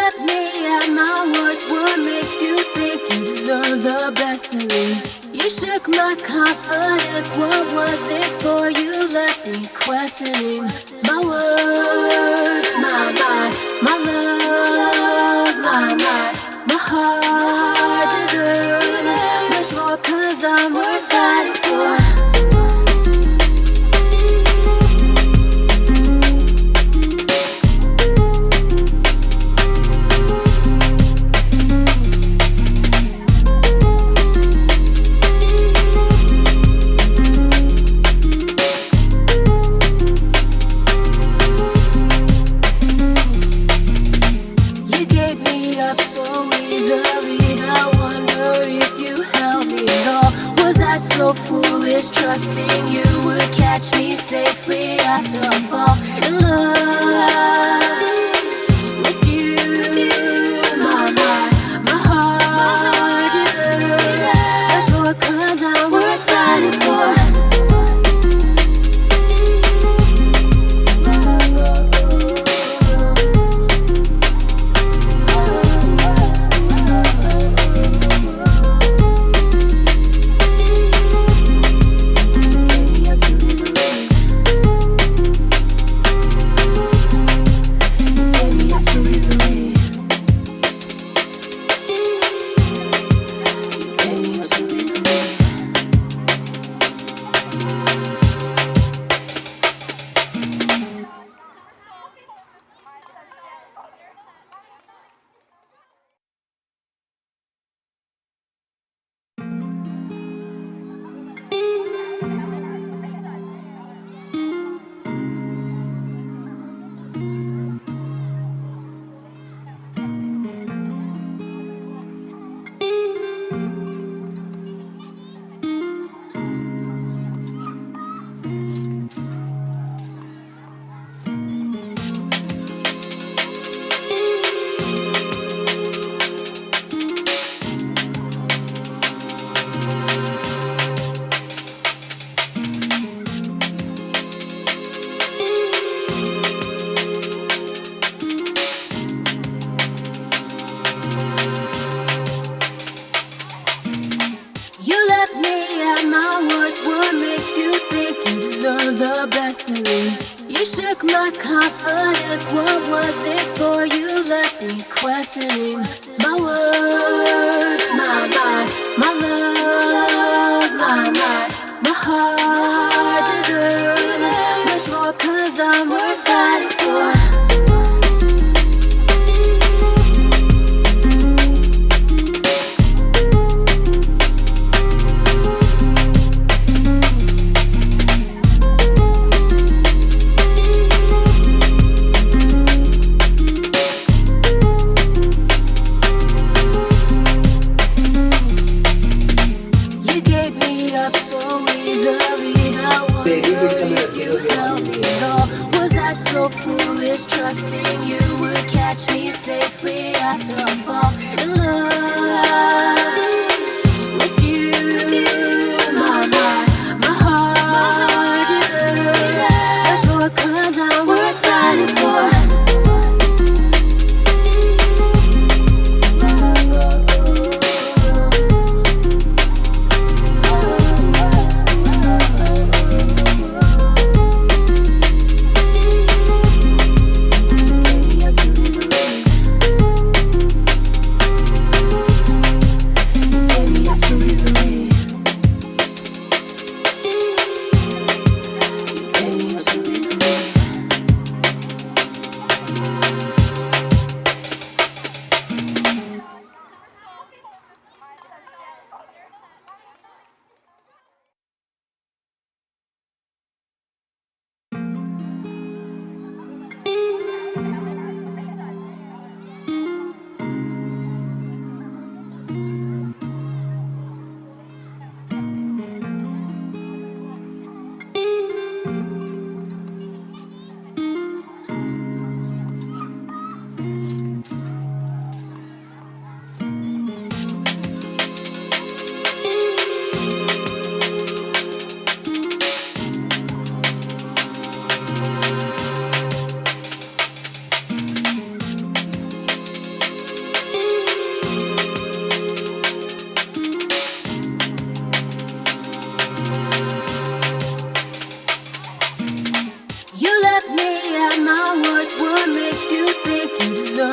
left me at my worst. What makes you think you deserve the best of me? You shook my confidence. What was it for? You left me questioning my worth, my love, my heart deserves much more, 'cause I'm worth fighting for. So foolish, trusting you would catch me safely after I fall in love with you. My heart deserves much more, 'cause I'm worth fighting for. The best of me. You shook my confidence. What was it for? You left me questioning my worth, my love, my heart deserves much more, 'cause I'm worth fighting for. So foolish, trusting you would catch me safely after I fall in love with you. My heart deserves much more, 'cause I'm worth fighting for.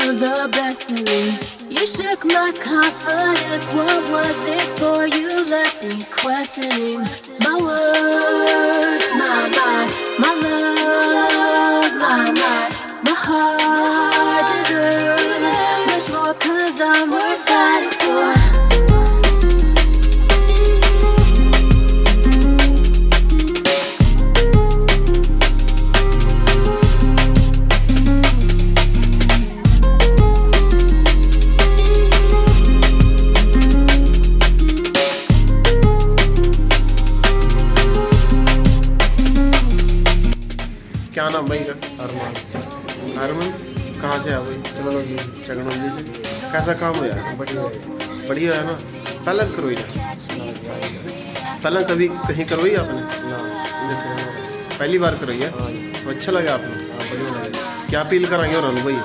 deserve the best of me. You shook my confidence. What was it for? You left me questioning my worth, my mind, my love, my heart deserves much more, 'cause I'm worth fighting for. क्या नाम भाई का? अरमान। अरमान कहाँ से है भाई? चगनौली से। कैसा काम हो यार? बढ़िया है ना। पहले करवाई ना? पहले कभी कहीं करवाई आपने? पहली बार करवाई है? तो अच्छा लगा आपने? क्या अपील कराएंगे और भाई?